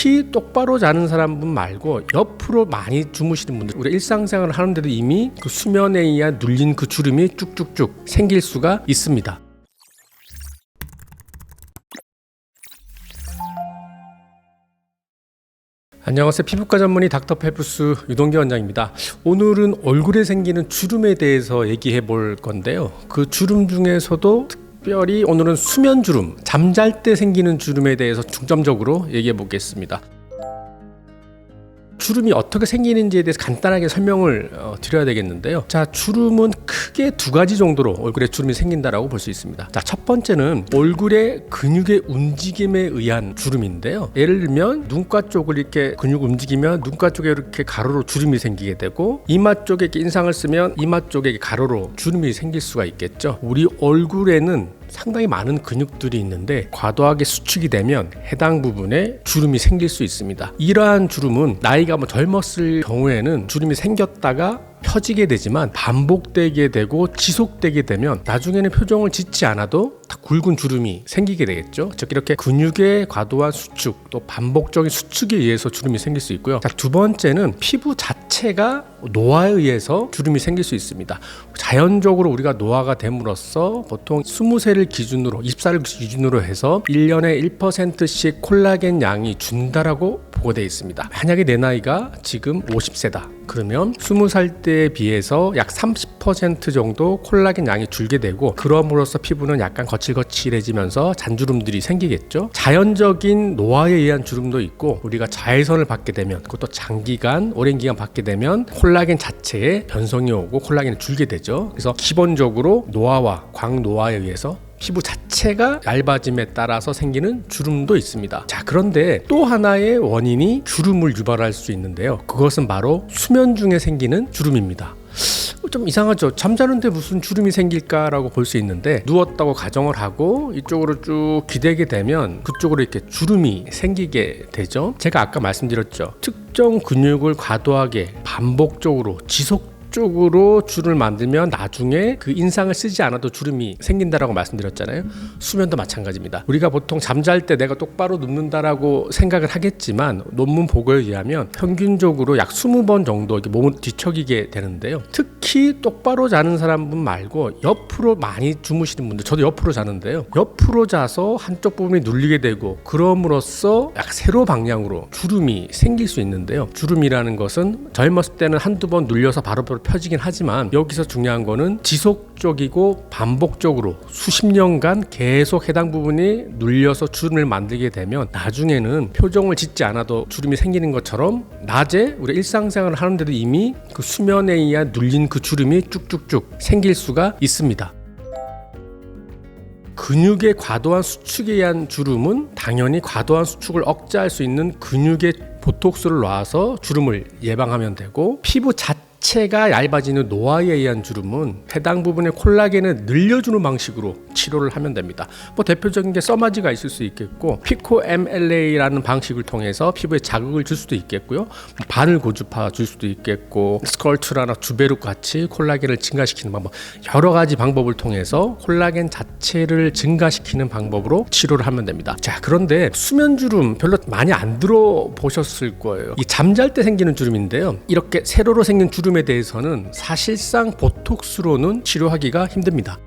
특히 똑바로 자는 사람분 말고 옆으로 많이 주무시는 분들, 우리 일상생활을 하는데도 이미 그 수면에 의한 눌린 그 주름이 쭉쭉쭉 생길 수가 있습니다. 안녕하세요. 피부과 전문의 닥터페프스 유동기 원장입니다. 오늘은 얼굴에 생기는 주름에 대해서 얘기해 볼 건데요. 그 주름 중에서도 특별히 오늘은 수면 주름, 잠잘 때 생기는 주름에 대해서 중점적으로 얘기해 보겠습니다. 주름이 어떻게 생기는지에 대해서 간단하게 설명을 드려야 되겠는데요. 자, 주름은 크게 두 가지 정도로 얼굴에 주름이 생긴다라고 볼 수 있습니다. 자, 첫 번째는 얼굴의 근육의 움직임에 의한 주름인데요. 예를 들면 눈가 쪽을 이렇게 근육 움직이면 눈가 쪽에 이렇게 가로로 주름이 생기게 되고, 이마 쪽에 이렇게 인상을 쓰면 이마 쪽에 가로로 주름이 생길 수가 있겠죠. 우리 얼굴에는 상당히 많은 근육들이 있는데 과도하게 수축이 되면 해당 부분에 주름이 생길 수 있습니다. 이러한 주름은 나이가 젊었을 경우에는 주름이 생겼다가 펴지게 되지만 반복되게 되고 지속되게 되면 나중에는 표정을 짓지 않아도 다 굵은 주름이 생기게 되겠죠. 즉 이렇게 근육의 과도한 수축, 또 반복적인 수축에 의해서 주름이 생길 수 있고요. 자, 두 번째는 피부 자체가 노화에 의해서 주름이 생길 수 있습니다. 자연적으로 우리가 노화가 됨으로써 보통 20세를 기준으로 20살을 기준으로 해서 1년에 1%씩 콜라겐 양이 준다라고 보고되어 있습니다. 만약에 내 나이가 지금 50세다. 그러면 20살 때에 비해서 약 30% 정도 콜라겐 양이 줄게 되고, 그럼으로써 피부는 약간 거칠거칠해지면서 잔주름들이 생기겠죠. 자연적인 노화에 의한 주름도 있고, 우리가 자외선을 받게 되면, 그것도 장기간 오랜 기간 받게 되면 콜라겐 자체에 변성이 오고 콜라겐이 줄게 되죠. 그래서 기본적으로 노화와 광노화에 의해서 피부 자체가 얇아짐에 따라서 생기는 주름도 있습니다. 자, 그런데 또 하나의 원인이 주름을 유발할 수 있는데요. 그것은 바로 수면 중에 생기는 주름입니다. 좀 이상하죠. 잠자는데 무슨 주름이 생길까라고 볼 수 있는데, 누웠다고 가정을 하고 이쪽으로 쭉 기대게 되면 그쪽으로 이렇게 주름이 생기게 되죠. 제가 아까 말씀드렸죠. 특정 근육을 과도하게 반복적으로 지속적으로 주름을 만들면 나중에 그 인상을 쓰지 않아도 주름이 생긴다라고 말씀드렸잖아요. 수면도 마찬가지입니다. 우리가 보통 잠잘 때 내가 똑바로 눕는다라고 생각을 하겠지만, 논문 보고에 의하면 평균적으로 약 20번 정도 이렇게 몸을 뒤척이게 되는데요. 특히 똑바로 자는 사람분 말고 옆으로 많이 주무시는 분들, 저도 옆으로 자는데요. 옆으로 자서 한쪽 부분이 눌리게 되고, 그럼으로써 약 세로 방향으로 주름이 생길 수 있는데요. 주름이라는 것은 젊었을 때는 한두 번 눌려서 바로 펴지긴 하지만, 여기서 중요한 거는 지속적이고 반복적으로 수십 년간 계속 해당 부분이 눌려서 주름을 만들게 되면 나중에는 표정을 짓지 않아도 주름이 생기는 것처럼 낮에 우리 일상생활을 하는데도 이미 그 수면에 의한 눌린 그 주름이 쭉쭉쭉 생길 수가 있습니다. 근육의 과도한 수축에 의한 주름은 당연히 과도한 수축을 억제할 수 있는 근육에 보톡스를 놔서 주름을 예방하면 되고, 피부 자체가 얇아지는 노화에 의한 주름은 해당 부분의 콜라겐을 늘려주는 방식으로 치료를 하면 됩니다. 대표적인 게 써마지가 있을 수 있겠고, 피코 MLA라는 방식을 통해서 피부에 자극을 줄 수도 있겠고요. 바늘 고주파 줄 수도 있겠고, 스컬투라나 주베룩 같이 콜라겐을 증가시키는 방법, 여러 가지 방법을 통해서 콜라겐 자체를 증가시키는 방법으로 치료를 하면 됩니다. 자, 그런데 수면 주름 별로 많이 안 들어보셨을 거예요. 이 잠잘 때 생기는 주름인데요. 이렇게 세로로 생긴 주름에 대해서는 사실상 보톡스로는 치료하기가 힘듭니다.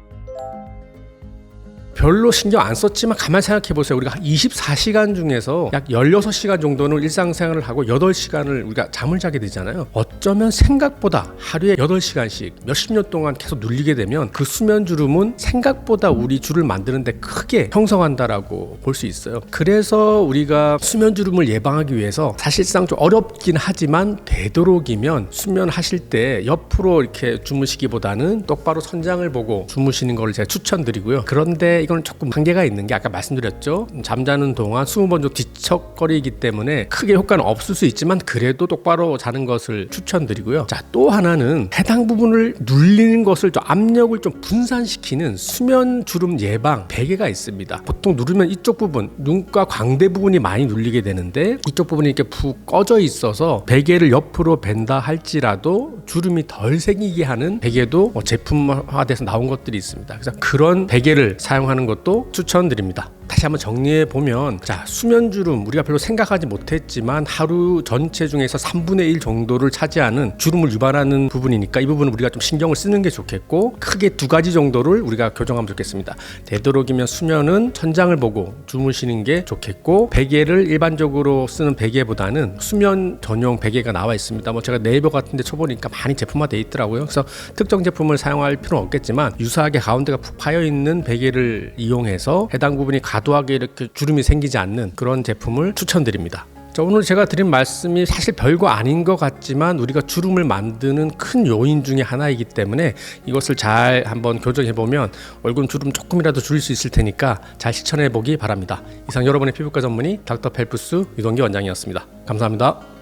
별로 신경 안 썼지만 가만히 생각해 보세요. 우리가 24시간 중에서 약 16시간 정도는 일상생활을 하고 8시간을 우리가 잠을 자게 되잖아요. 어쩌면 생각보다 하루에 8시간씩 몇십 년 동안 계속 눌리게 되면 그 수면 주름은 생각보다 우리 주를 만드는데 크게 형성한다라고 볼 수 있어요. 그래서 우리가 수면 주름을 예방하기 위해서 사실상 좀 어렵긴 하지만 되도록이면 수면하실 때 옆으로 이렇게 주무시기보다는 똑바로 천장을 보고 주무시는 걸 제가 추천드리고요. 그런데 이건 조금 한계가 있는 게, 아까 말씀드렸죠. 잠자는 동안 20번 정도 뒤척거리기 때문에 크게 효과는 없을 수 있지만 그래도 똑바로 자는 것을 추천드리고요. 자, 또 하나는 해당 부분을 눌리는 것을 좀 압력을 좀 분산시키는 수면 주름 예방 베개가 있습니다. 보통 누르면 이쪽 부분, 눈가 광대 부분이 많이 눌리게 되는데 이쪽 부분이 이렇게 푹 꺼져 있어서 베개를 옆으로 벤다 할지라도 주름이 덜 생기게 하는 베개도 제품화돼서 나온 것들이 있습니다. 그래서 그런 베개를 사용하는 것도 추천드립니다. 다시 한번 정리해 보면, 자, 수면주름, 우리가 별로 생각하지 못했지만 하루 전체 중에서 3분의 1 정도를 차지하는 주름을 유발하는 부분이니까 이 부분은 우리가 좀 신경을 쓰는 게 좋겠고, 크게 두 가지 정도를 우리가 교정하면 좋겠습니다. 되도록이면 수면은 천장을 보고 주무시는 게 좋겠고, 베개를 일반적으로 쓰는 베개보다는 수면 전용 베개가 나와 있습니다. 뭐 제가 네이버 같은 데 쳐보니까 많이 제품화되어 있더라고요. 그래서 특정 제품을 사용할 필요는 없겠지만 유사하게 가운데가 푹 파여 있는 베개를 이용해서 해당 부분이 과도하게 이렇게 주름이 생기지 않는 그런 제품을 추천드립니다. 자, 오늘 제가 드린 말씀이 사실 별거 아닌 것 같지만 우리가 주름을 만드는 큰 요인 중에 하나이기 때문에 이것을 잘 한번 교정해보면 얼굴 주름 조금이라도 줄일 수 있을 테니까 잘 실천해보기 바랍니다. 이상 여러분의 피부과 전문의 닥터펠프스 유동기 원장이었습니다. 감사합니다.